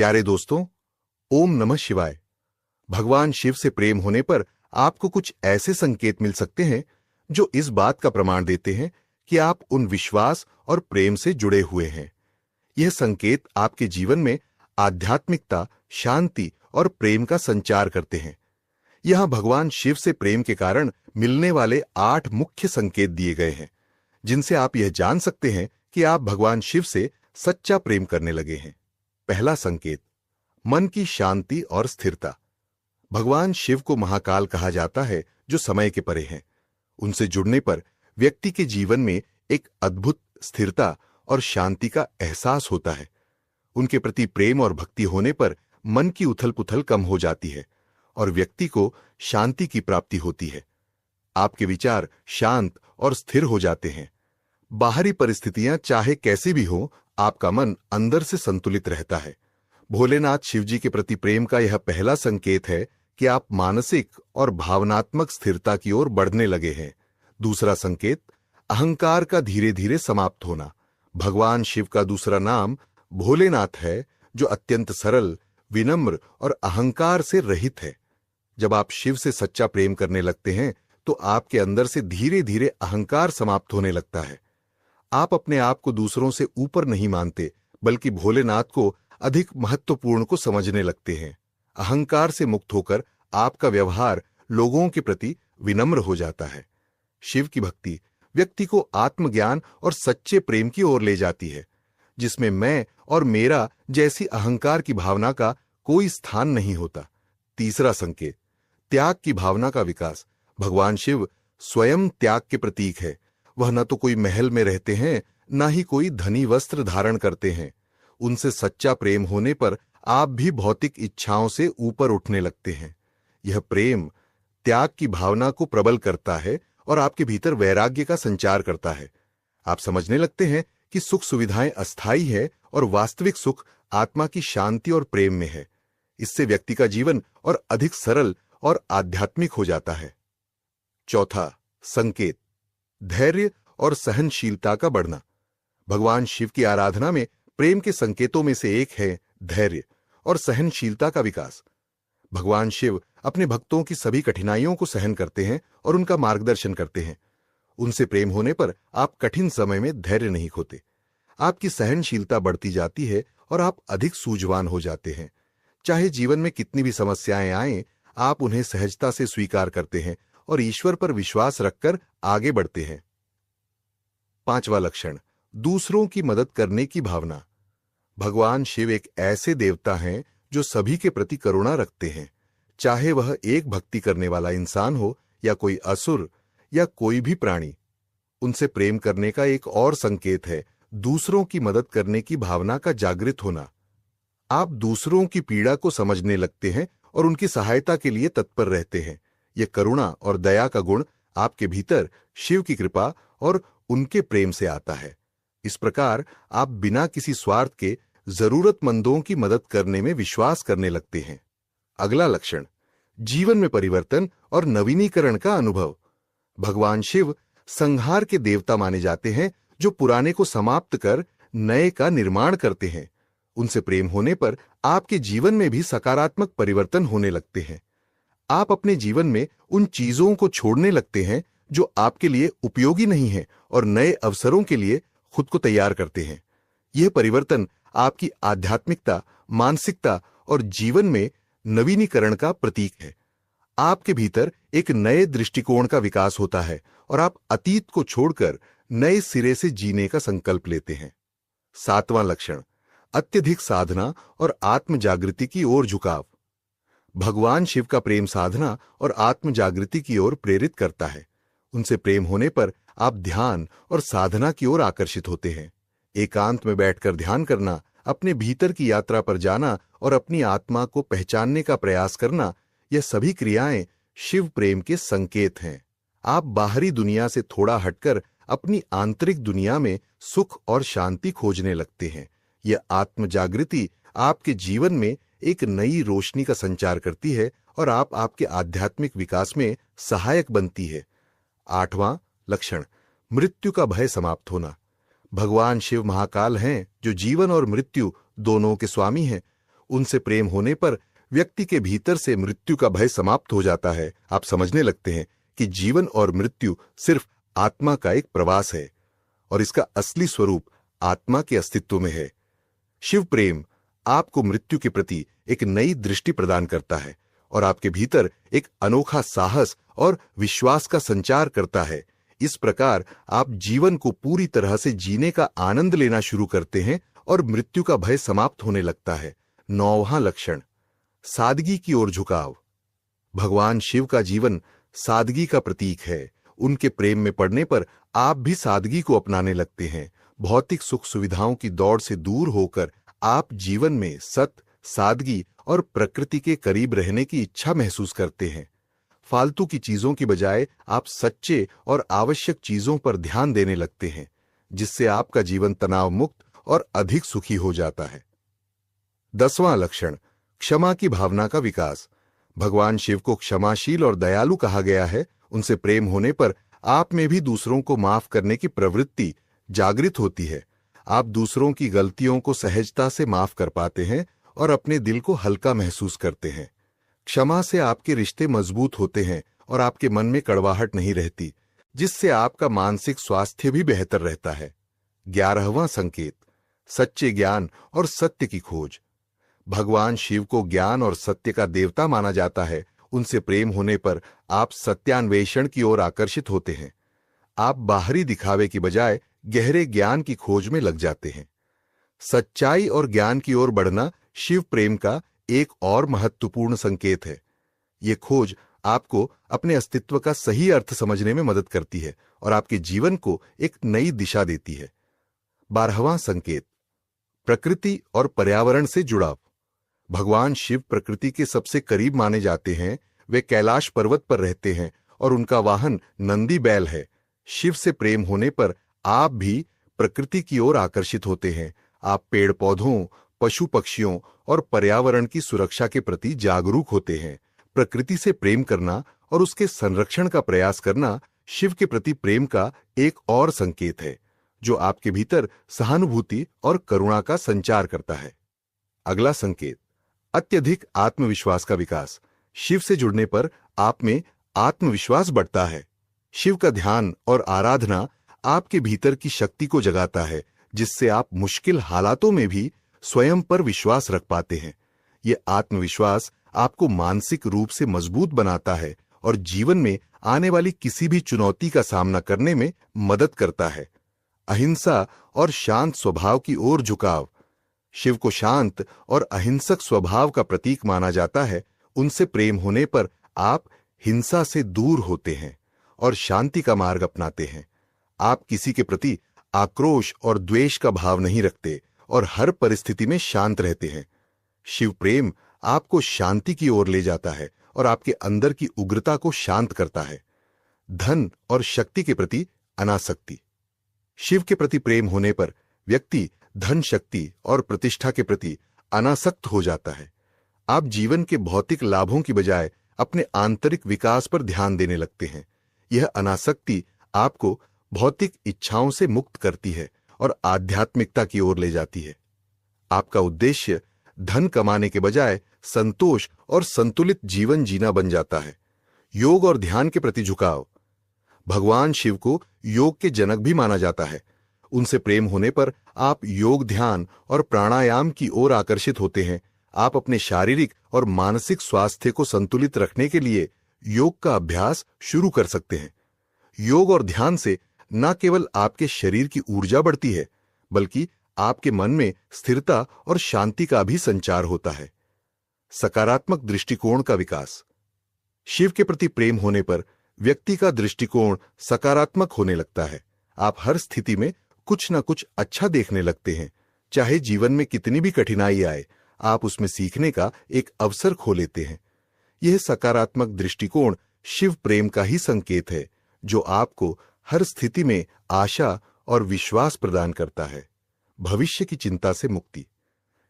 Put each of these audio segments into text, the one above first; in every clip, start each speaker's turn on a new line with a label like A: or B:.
A: प्यारे दोस्तों, ओम नमः शिवाय। भगवान शिव से प्रेम होने पर आपको कुछ ऐसे संकेत मिल सकते हैं जो इस बात का प्रमाण देते हैं कि आप उन विश्वास और प्रेम से जुड़े हुए हैं। यह संकेत आपके जीवन में आध्यात्मिकता, शांति और प्रेम का संचार करते हैं। यहां भगवान शिव से प्रेम के कारण मिलने वाले 8 मुख्य संकेत दिए गए हैं, जिनसे आप यह जान सकते हैं कि आप भगवान शिव से सच्चा प्रेम करने लगे हैं। पहला संकेत, मन की शांति और स्थिरता। भगवान शिव को महाकाल कहा जाता है, जो समय के परे हैं। उनसे जुड़ने पर व्यक्ति के जीवन में एक अद्भुत स्थिरता और शांति का एहसास होता है। उनके प्रति प्रेम और भक्ति होने पर मन की उथल-पुथल कम हो जाती है और व्यक्ति को शांति की प्राप्ति होती है। आपके विचार शांत और स्थिर हो जाते हैं। बाहरी परिस्थितियां चाहे कैसी भी हो, आपका मन अंदर से संतुलित रहता है। भोलेनाथ शिव जी के प्रति प्रेम का यह पहला संकेत है कि आप मानसिक और भावनात्मक स्थिरता की ओर बढ़ने लगे हैं। दूसरा संकेत, अहंकार का धीरे धीरे समाप्त होना। भगवान शिव का दूसरा नाम भोलेनाथ है, जो अत्यंत सरल, विनम्र और अहंकार से रहित है। जब आप शिव से सच्चा प्रेम करने लगते हैं तो आपके अंदर से धीरे धीरे अहंकार समाप्त होने लगता है। आप अपने आप को दूसरों से ऊपर नहीं मानते, बल्कि भोलेनाथ को अधिक महत्वपूर्ण को समझने लगते हैं। अहंकार से मुक्त होकर आपका व्यवहार लोगों के प्रति विनम्र हो जाता है। शिव की भक्ति व्यक्ति को आत्मज्ञान और सच्चे प्रेम की ओर ले जाती है, जिसमें मैं और मेरा जैसी अहंकार की भावना का कोई स्थान नहीं होता। तीसरा संकेत, त्याग की भावना का विकास। भगवान शिव स्वयं त्याग के प्रतीक है। वह न तो कोई महल में रहते हैं, न ही कोई धनी वस्त्र धारण करते हैं। उनसे सच्चा प्रेम होने पर आप भी भौतिक इच्छाओं से ऊपर उठने लगते हैं। यह प्रेम त्याग की भावना को प्रबल करता है और आपके भीतर वैराग्य का संचार करता है। आप समझने लगते हैं कि सुख सुविधाएं अस्थायी है और वास्तविक सुख आत्मा की शांति और प्रेम में है। इससे व्यक्ति का जीवन और अधिक सरल और आध्यात्मिक हो जाता है। चौथा संकेत, धैर्य और सहनशीलता का बढ़ना। भगवान शिव की आराधना में प्रेम के संकेतों में से एक है धैर्य और सहनशीलता का विकास। भगवान शिव अपने भक्तों की सभी कठिनाइयों को सहन करते हैं और उनका मार्गदर्शन करते हैं। उनसे प्रेम होने पर आप कठिन समय में धैर्य नहीं खोते। आपकी सहनशीलता बढ़ती जाती है और आप अधिक सूझवान हो जाते हैं। चाहे जीवन में कितनी भी समस्याएं आएं, आप उन्हें सहजता से स्वीकार करते हैं और ईश्वर पर विश्वास रखकर आगे बढ़ते हैं। पांचवा लक्षण, दूसरों की मदद करने की भावना। भगवान शिव एक ऐसे देवता हैं जो सभी के प्रति करुणा रखते हैं। चाहे वह एक भक्ति करने वाला इंसान हो या कोई असुर या कोई भी प्राणी। उनसे प्रेम करने का एक और संकेत है दूसरों की मदद करने की भावना का जागृत होना। आप दूसरों की पीड़ा को समझने लगते हैं और उनकी सहायता के लिए तत्पर रहते हैं। यह करुणा और दया का गुण आपके भीतर शिव की कृपा और उनके प्रेम से आता है। इस प्रकार आप बिना किसी स्वार्थ के जरूरतमंदों की मदद करने में विश्वास करने लगते हैं। अगला लक्षण, जीवन में परिवर्तन और नवीनीकरण का अनुभव। भगवान शिव संहार के देवता माने जाते हैं, जो पुराने को समाप्त कर नए का निर्माण करते हैं। उनसे प्रेम होने पर आपके जीवन में भी सकारात्मक परिवर्तन होने लगते हैं। आप अपने जीवन में उन चीजों को छोड़ने लगते हैं जो आपके लिए उपयोगी नहीं है और नए अवसरों के लिए खुद को तैयार करते हैं। यह परिवर्तन आपकी आध्यात्मिकता, मानसिकता और जीवन में नवीनीकरण का प्रतीक है। आपके भीतर एक नए दृष्टिकोण का विकास होता है और आप अतीत को छोड़कर नए सिरे से जीने का संकल्प लेते हैं। सातवां लक्षण, अत्यधिक साधना और आत्म जागृति की ओर झुकाव। भगवान शिव का प्रेम साधना और आत्म जागृति की ओर प्रेरित करता है। उनसे प्रेम होने पर आप ध्यान और साधना की ओर आकर्षित होते हैं। एकांत में बैठकर ध्यान करना, अपने भीतर की यात्रा पर जाना और अपनी आत्मा को पहचानने का प्रयास करना, यह सभी क्रियाएं शिव प्रेम के संकेत हैं। आप बाहरी दुनिया से थोड़ा हटकर अपनी आंतरिक दुनिया में सुख और शांति खोजने लगते हैं। यह आत्म जागृति आपके जीवन में एक नई रोशनी का संचार करती है और आपके आध्यात्मिक विकास में सहायक बनती है। आठवां लक्षण, मृत्यु का भय समाप्त होना। भगवान शिव महाकाल हैं, जो जीवन और मृत्यु दोनों के स्वामी हैं। उनसे प्रेम होने पर व्यक्ति के भीतर से मृत्यु का भय समाप्त हो जाता है। आप समझने लगते हैं कि जीवन और मृत्यु सिर्फ आत्मा का एक प्रवास है और इसका असली स्वरूप आत्मा के अस्तित्व में है। शिव प्रेम आपको मृत्यु के प्रति एक नई दृष्टि प्रदान करता है और आपके भीतर एक अनोखा साहस और विश्वास का संचार करता है। इस प्रकार आप जीवन को पूरी तरह से जीने का आनंद लेना शुरू करते हैं और मृत्यु का भय समाप्त होने लगता है। 9वां लक्षण, सादगी की ओर झुकाव। भगवान शिव का जीवन सादगी का प्रतीक है। उनके प्रेम में पड़ने पर आप भी सादगी को अपनाने लगते हैं। भौतिक सुख सुविधाओं की दौड़ से दूर होकर आप जीवन में सत्य, सादगी और प्रकृति के करीब रहने की इच्छा महसूस करते हैं। फालतू की चीजों की बजाय आप सच्चे और आवश्यक चीजों पर ध्यान देने लगते हैं, जिससे आपका जीवन तनाव मुक्त और अधिक सुखी हो जाता है। 10वां लक्षण, क्षमा की भावना का विकास। भगवान शिव को क्षमाशील और दयालु कहा गया है। उनसे प्रेम होने पर आप में भी दूसरों को माफ करने की प्रवृत्ति जागृत होती है। आप दूसरों की गलतियों को सहजता से माफ कर पाते हैं और अपने दिल को हल्का महसूस करते हैं। क्षमा से आपके रिश्ते मजबूत होते हैं और आपके मन में कड़वाहट नहीं रहती, जिससे आपका मानसिक स्वास्थ्य भी बेहतर रहता है। 11वां संकेत, सच्चे ज्ञान और सत्य की खोज। भगवान शिव को ज्ञान और सत्य का देवता माना जाता है। उनसे प्रेम होने पर आप सत्यान्वेषण की ओर आकर्षित होते हैं। आप बाहरी दिखावे की बजाय गहरे ज्ञान की खोज में लग जाते हैं। सच्चाई और ज्ञान की ओर बढ़ना शिव प्रेम का एक और महत्वपूर्ण संकेत है। ये खोज आपको अपने अस्तित्व का सही अर्थ समझने में मदद करती है और आपके जीवन को एक नई दिशा देती है। 12वां संकेत, प्रकृति और पर्यावरण से जुड़ाव। भगवान शिव प्रकृति के सबसे करीब माने जाते हैं। वे कैलाश पर्वत पर रहते हैं और उनका वाहन नंदी बैल है। शिव से प्रेम होने पर आप भी प्रकृति की ओर आकर्षित होते हैं। आप पेड़ पौधों, पशु पक्षियों और पर्यावरण की सुरक्षा के प्रति जागरूक होते हैं। प्रकृति से प्रेम करना और उसके संरक्षण का प्रयास करना शिव के प्रति प्रेम का एक और संकेत है, जो आपके भीतर सहानुभूति और करुणा का संचार करता है। अगला संकेत, अत्यधिक आत्मविश्वास का विकास। शिव से जुड़ने पर आप में आत्मविश्वास बढ़ता है। शिव का ध्यान और आराधना आपके भीतर की शक्ति को जगाता है, जिससे आप मुश्किल हालातों में भी स्वयं पर विश्वास रख पाते हैं। यह आत्मविश्वास आपको मानसिक रूप से मजबूत बनाता है और जीवन में आने वाली किसी भी चुनौती का सामना करने में मदद करता है। अहिंसा और शांत स्वभाव की ओर झुकाव। शिव को शांत और अहिंसक स्वभाव का प्रतीक माना जाता है। उनसे प्रेम होने पर आप हिंसा से दूर होते हैं और शांति का मार्ग अपनाते हैं। आप किसी के प्रति आक्रोश और द्वेष का भाव नहीं रखते और हर परिस्थिति में शांत रहते हैं। शिव प्रेम आपको शांति की ओर ले जाता है और आपके अंदर की उग्रता को शांत करता है। धन और शक्ति के प्रति अनासक्ति। शिव के प्रति प्रेम होने पर व्यक्ति धन, शक्ति और प्रतिष्ठा के प्रति अनासक्त हो जाता है। आप जीवन के भौतिक लाभों की बजाय अपने आंतरिक विकास पर ध्यान देने लगते हैं। यह अनासक्ति आपको भौतिक इच्छाओं से मुक्त करती है और आध्यात्मिकता की ओर ले जाती है। आपका उद्देश्य धन कमाने के बजाय संतोष और संतुलित जीवन जीना बन जाता है। योग और ध्यान के प्रति झुकाव। भगवान शिव को योग के जनक भी माना जाता है। उनसे प्रेम होने पर आप योग, ध्यान और प्राणायाम की ओर आकर्षित होते हैं। आप अपने शारीरिक और मानसिक स्वास्थ्य को संतुलित रखने के लिए योग का अभ्यास शुरू कर सकते हैं। योग और ध्यान से न केवल आपके शरीर की ऊर्जा बढ़ती है, बल्कि आपके मन में स्थिरता और शांति का भी संचार होता है। सकारात्मक दृष्टिकोण का विकास। शिव के प्रति प्रेम होने पर व्यक्ति का दृष्टिकोण सकारात्मक होने लगता है। आप हर स्थिति में कुछ न कुछ अच्छा देखने लगते हैं। चाहे जीवन में कितनी भी कठिनाई आए, आप उसमें सीखने का एक अवसर खो लेते हैं। यह सकारात्मक दृष्टिकोण शिव प्रेम का ही संकेत है, जो आपको हर स्थिति में आशा और विश्वास प्रदान करता है। भविष्य की चिंता से मुक्ति।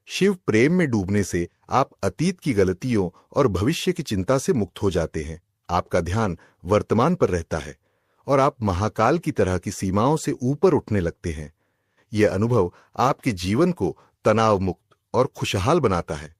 A: शिव प्रेम में डूबने से आप अतीत की गलतियों और भविष्य की चिंता से मुक्त हो जाते हैं। आपका ध्यान वर्तमान पर रहता है और आप महाकाल की तरह की सीमाओं से ऊपर उठने लगते हैं। यह अनुभव आपके जीवन को तनाव मुक्त और खुशहाल बनाता है।